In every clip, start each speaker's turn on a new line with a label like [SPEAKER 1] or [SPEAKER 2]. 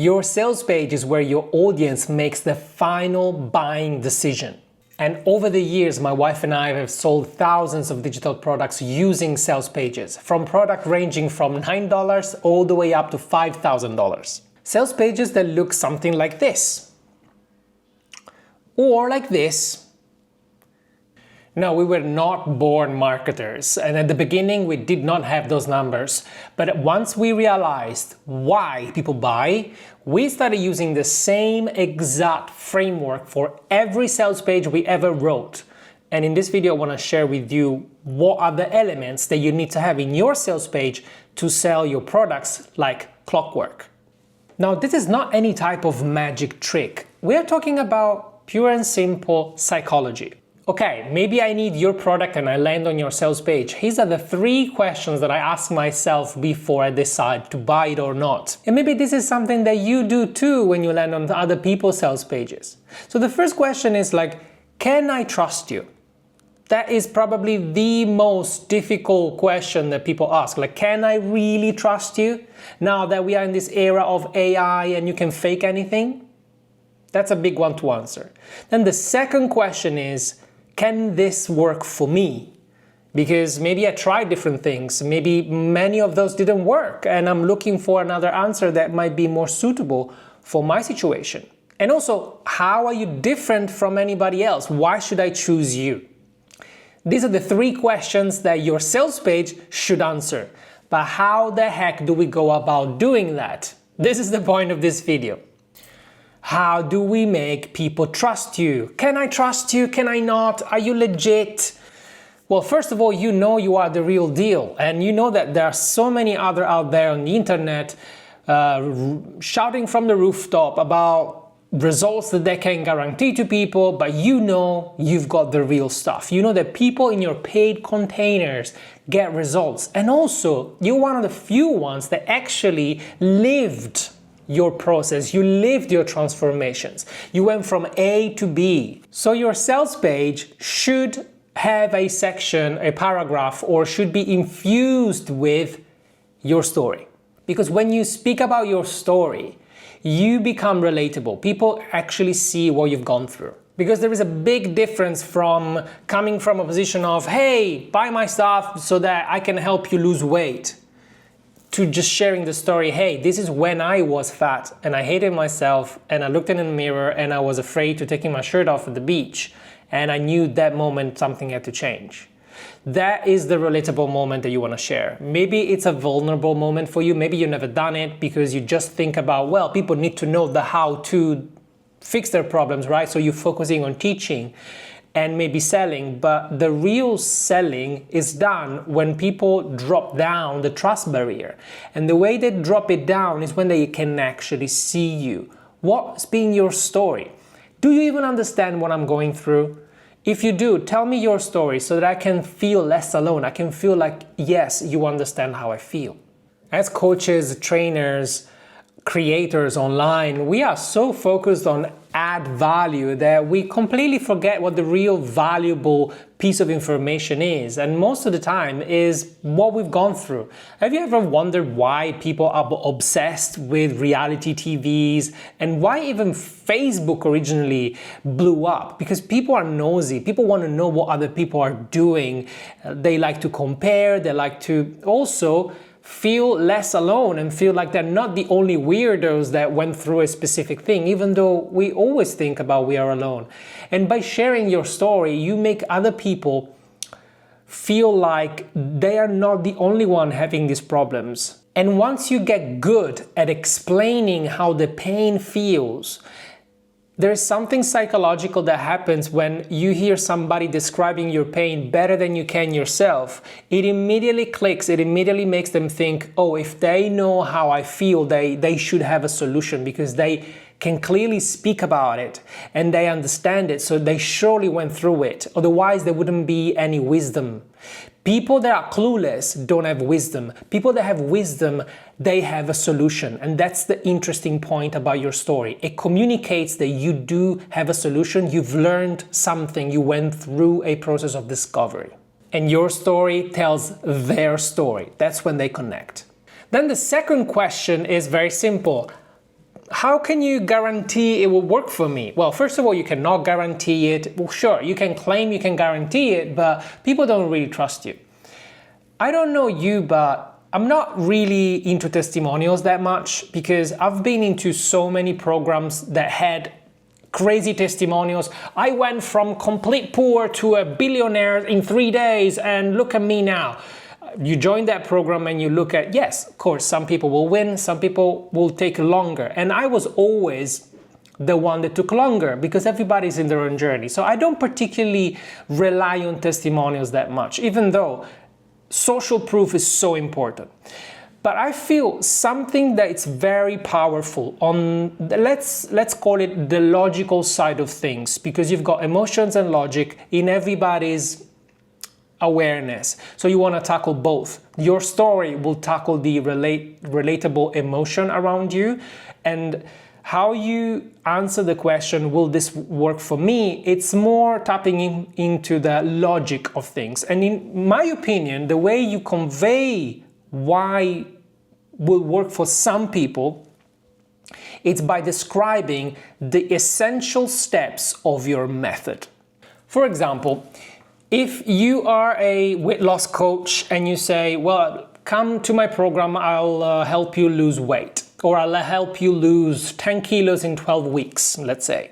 [SPEAKER 1] Your sales page is where your audience makes the final buying decision. And over the years, my wife and I have sold thousands of digital products using sales pages, from product ranging from $9 all the way up to $5,000. Sales pages that look something like this, or like this. No, we were not born marketers, and at the beginning we did not have those numbers. But once we realized why people buy, we started using the same exact framework for every sales page we ever wrote. And in this video I want to share with you what are the elements that you need to have in your sales page to sell your products like clockwork. Now, this is not any type of magic trick. We are talking about pure and simple psychology. Okay, maybe I need your product and I land on your sales page. These are the 3 questions that I ask myself before I decide to buy it or not. And maybe this is something that you do too when you land on other people's sales pages. So the first question is like, can I trust you? That is probably the most difficult question that people ask. Like, can I really trust you? Now that we are in this era of AI and you can fake anything? That's a big one to answer. Then the second question is, can this work for me? Because maybe I tried different things, maybe many of those didn't work, and I'm looking for another answer that might be more suitable for my situation. And also, how are you different from anybody else? Why should I choose you? These are the 3 questions that your sales page should answer. But how the heck do we go about doing that? This is the point of this video. How do we make people trust you? Can I trust you? Can I not? Are you legit? Well, first of all, you know you are the real deal, and you know that there are so many other out there on the internet shouting from the rooftop about results that they can guarantee to people, but you know you've got the real stuff. You know that people in your paid containers get results, and also you're one of the few ones that actually lived your process, you lived your transformations. You went from A to B. So your sales page should have a section, a paragraph, or should be infused with your story. Because when you speak about your story, you become relatable. People actually see what you've gone through. Because there is a big difference from coming from a position of, hey, buy my stuff so that I can help you lose weight, to just sharing the story, hey, this is when I was fat and I hated myself and I looked in the mirror and I was afraid to taking my shirt off at the beach, and I knew that moment something had to change. That is the relatable moment that you want to share. Maybe it's a vulnerable moment for you, maybe you've never done it because you just think about, well, people need to know the how to fix their problems, right? So you're focusing on teaching and maybe selling, but the real selling is done when people drop down the trust barrier. And the way they drop it down is when they can actually see you. What's been your story? Do you even understand what I'm going through? If you do, tell me your story so that I can feel less alone. I can feel like, yes, you understand how I feel. As coaches, trainers, creators online, we are so focused on add value that we completely forget what the real valuable piece of information is, and most of the time is what we've gone through. Have you ever wondered why people are obsessed with reality TVs and why even Facebook originally blew up? Because people are nosy, people want to know what other people are doing, they like to compare, they like to also feel less alone and feel like they're not the only weirdos that went through a specific thing, even though we always think about we are alone. And by sharing your story, you make other people feel like they are not the only one having these problems. And once you get good at explaining how the pain feels, there's something psychological that happens when you hear somebody describing your pain better than you can yourself. It immediately clicks, it immediately makes them think, oh, if they know how I feel, they should have a solution because they can clearly speak about it and they understand it, so they surely went through it. Otherwise, there wouldn't be any wisdom. People that are clueless don't have wisdom. People that have wisdom, they have a solution. And that's the interesting point about your story. It communicates that you do have a solution. You've learned something. You went through a process of discovery. And your story tells their story. That's when they connect. Then the second question is very simple. how can you guarantee it will work for me? Well, first of all, you cannot guarantee it. Well, sure, you can claim you can guarantee it, but people don't really trust you. I don't know you, but I'm not really into testimonials that much because I've been into so many programs that had crazy testimonials. I went from complete poor to a billionaire in 3 days and look at me now. You join that program and you look at, yes, of course, some people will win, some people will take longer. And I was always the one that took longer because everybody's in their own journey. So I don't particularly rely on testimonials that much, even though social proof is so important. But I feel something that it's very powerful on, let's call it the logical side of things, because you've got emotions and logic in everybody's awareness. So you want to tackle both. Your story will tackle the relatable emotion around you, and how you answer the question, will this work for me? It's more tapping into the logic of things. And in my opinion, the way you convey why will work for some people, it's by describing the essential steps of your method. For example, if you are a weight loss coach and you say, well, come to my program, I'll help you lose weight, or I'll help you lose 10 kilos in 12 weeks, let's say.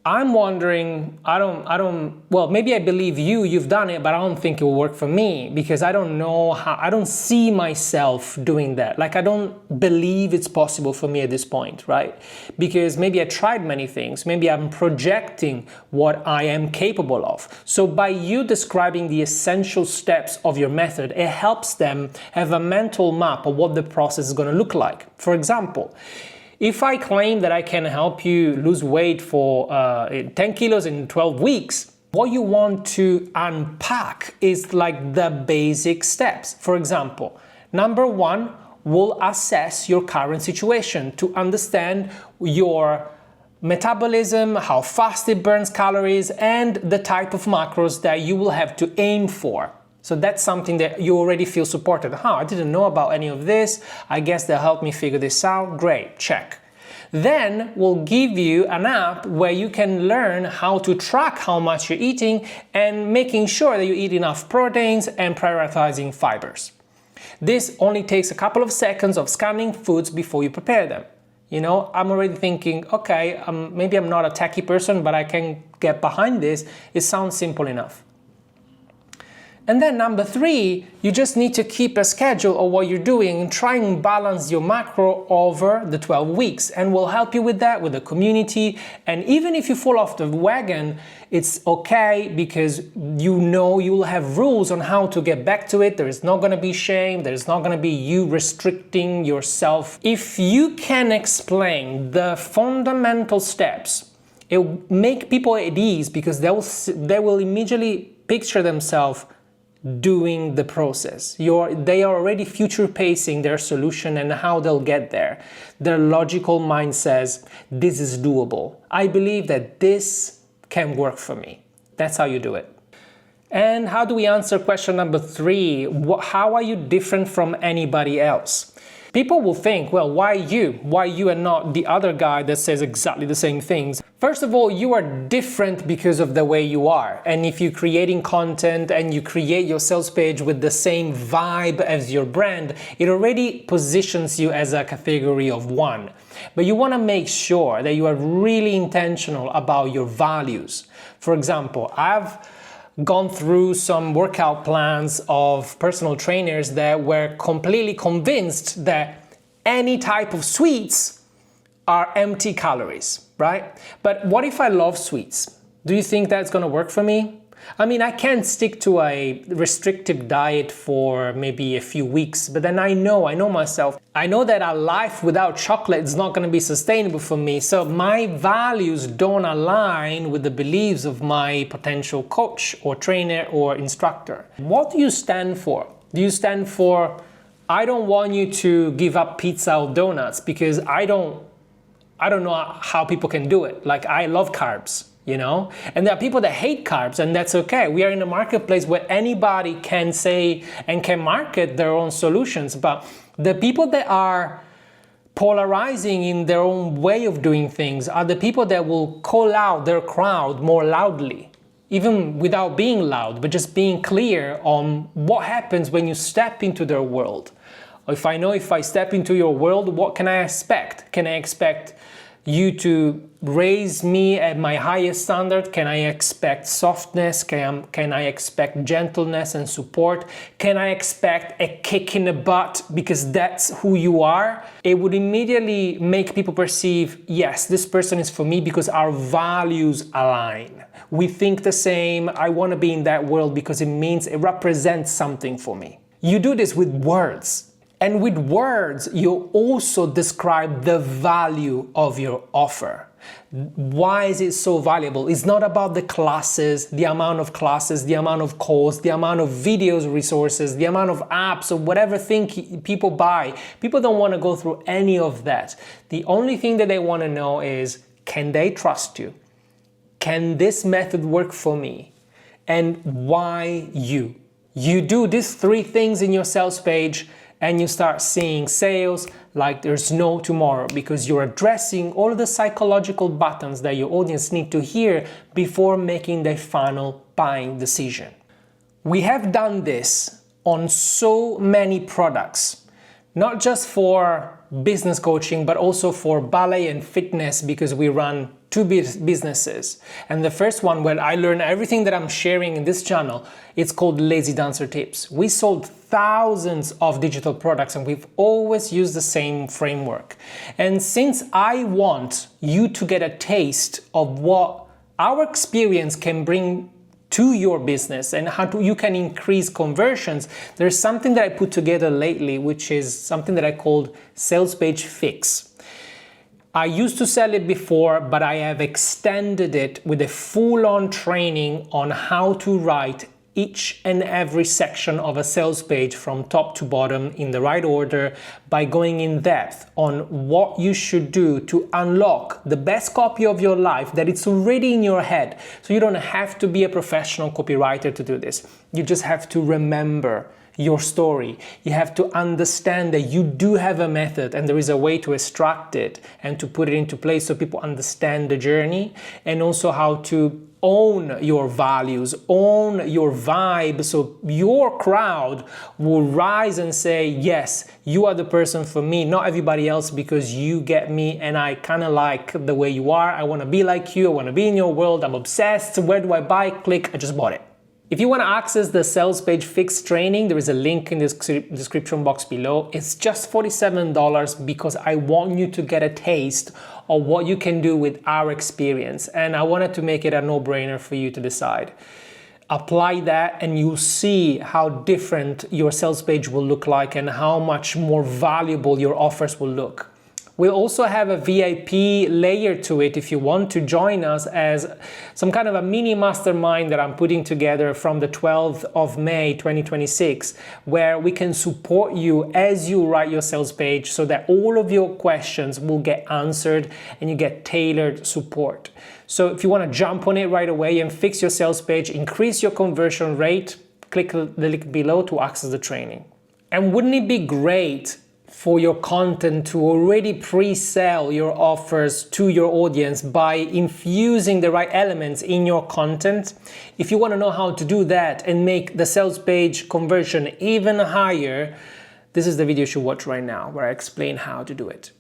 [SPEAKER 1] I'm wondering, well, maybe I believe you've done it, but I don't think it will work for me because I don't know how, I don't see myself doing that. Like, I don't believe it's possible for me at this point, right? Because maybe I tried many things. Maybe I'm projecting what I am capable of. So by you describing the essential steps of your method, it helps them have a mental map of what the process is going to look like. For example, if I claim that I can help you lose weight for 10 kilos in 12 weeks, what you want to unpack is like the basic steps. For example, number one, we'll assess your current situation to understand your metabolism, how fast it burns calories, and the type of macros that you will have to aim for. So that's something that you already feel supported. I didn't know about any of this. I guess they'll help me figure this out. Great, check. Then we'll give you an app where you can learn how to track how much you're eating and making sure that you eat enough proteins and prioritizing fibers. This only takes a couple of seconds of scanning foods before you prepare them. You know, I'm already thinking, okay, maybe I'm not a techie person, but I can get behind this. It sounds simple enough. And then number three, you just need to keep a schedule of what you're doing and try and balance your macro over the 12 weeks. And we'll help you with that, with the community. And even if you fall off the wagon, it's okay because you know you'll have rules on how to get back to it. There is not going to be shame. There's not going to be you restricting yourself. If you can explain the fundamental steps, it will make people at ease because they will immediately picture themselves doing the process. They are already future pacing their solution and how they'll get there. Their logical mind says, this is doable. I believe that this can work for me. That's how you do it. And how do we answer question number three? How are you different from anybody else? People will think, well, why you? Why you and not the other guy that says exactly the same things? First of all, you are different because of the way you are. And if you're creating content and you create your sales page with the same vibe as your brand, it already positions you as a category of one. But you want to make sure that you are really intentional about your values. For example, I've gone through some workout plans of personal trainers that were completely convinced that any type of sweets are empty calories, right? But what if I love sweets? Do you think that's going to work for me? I mean, I can't stick to a restrictive diet for maybe a few weeks, but then I know myself. I know that a life without chocolate is not going to be sustainable for me. So my values don't align with the beliefs of my potential coach or trainer or instructor. What do you stand for? Do you stand for, I don't want you to give up pizza or donuts because I don't know how people can do it. Like, I love carbs. You know, and there are people that hate carbs, and that's okay. We are in a marketplace where anybody can say and can market their own solutions. But the people that are polarizing in their own way of doing things are the people that will call out their crowd more loudly, even without being loud, but just being clear on what happens when you step into their world. If I step into your world, what can I expect? Can I expect you to raise me at my highest standard? Can I expect softness? Can I expect gentleness and support? Can I expect a kick in the butt because that's who you are? It would immediately make people perceive, yes, this person is for me because our values align. We think the same. I want to be in that world because it represents something for me. You do this with words. And with words, you also describe the value of your offer. Why is it so valuable? It's not about the classes, the amount of classes, the amount of calls, the amount of videos, resources, the amount of apps, or whatever thing people buy. People don't want to go through any of that. The only thing that they want to know is, can they trust you? Can this method work for me? And why you? You do these 3 things in your sales page, and you start seeing sales like there's no tomorrow, because you're addressing all of the psychological buttons that your audience need to hear before making their final buying decision. We have done this on so many products, not just for business coaching, but also for ballet and fitness, because we run 2 businesses. And the first one, where I learned everything that I'm sharing in this channel, it's called Lazy Dancer Tips. We sold thousands of digital products and we've always used the same framework. And since I want you to get a taste of what our experience can bring to your business and how you can increase conversions, there's something that I put together lately, which is something that I called Sales Page Fix. I used to sell it before, but I have extended it with a full-on training on how to write each and every section of a sales page from top to bottom in the right order, by going in depth on what you should do to unlock the best copy of your life that it's already in your head. So you don't have to be a professional copywriter to do this. You just have to remember your story. You have to understand that you do have a method and there is a way to extract it and to put it into place so people understand the journey, and also how to own your values, own your vibe, so your crowd will rise and say, yes, you are the person for me, not everybody else, because you get me and I kind of like the way you are. I want to be like you. I want to be in your world. I'm obsessed. Where do I buy? Click. I just bought it. If you want to access the Sales Page Fix training, there is a link in the description box below. It's just $47 because I want you to get a taste of what you can do with our experience. And I wanted to make it a no-brainer for you to decide. Apply that and you'll see how different your sales page will look like and how much more valuable your offers will look. We'll also have a VIP layer to it if you want to join us as some kind of a mini mastermind that I'm putting together from the 12th of May 2026, where we can support you as you write your sales page so that all of your questions will get answered and you get tailored support. So if you want to jump on it right away and fix your sales page, increase your conversion rate, click the link below to access the training. And wouldn't it be great for your content to already pre-sell your offers to your audience by infusing the right elements in your content? If you want to know how to do that and make the sales page conversion even higher, this is the video you should watch right now, where I explain how to do it.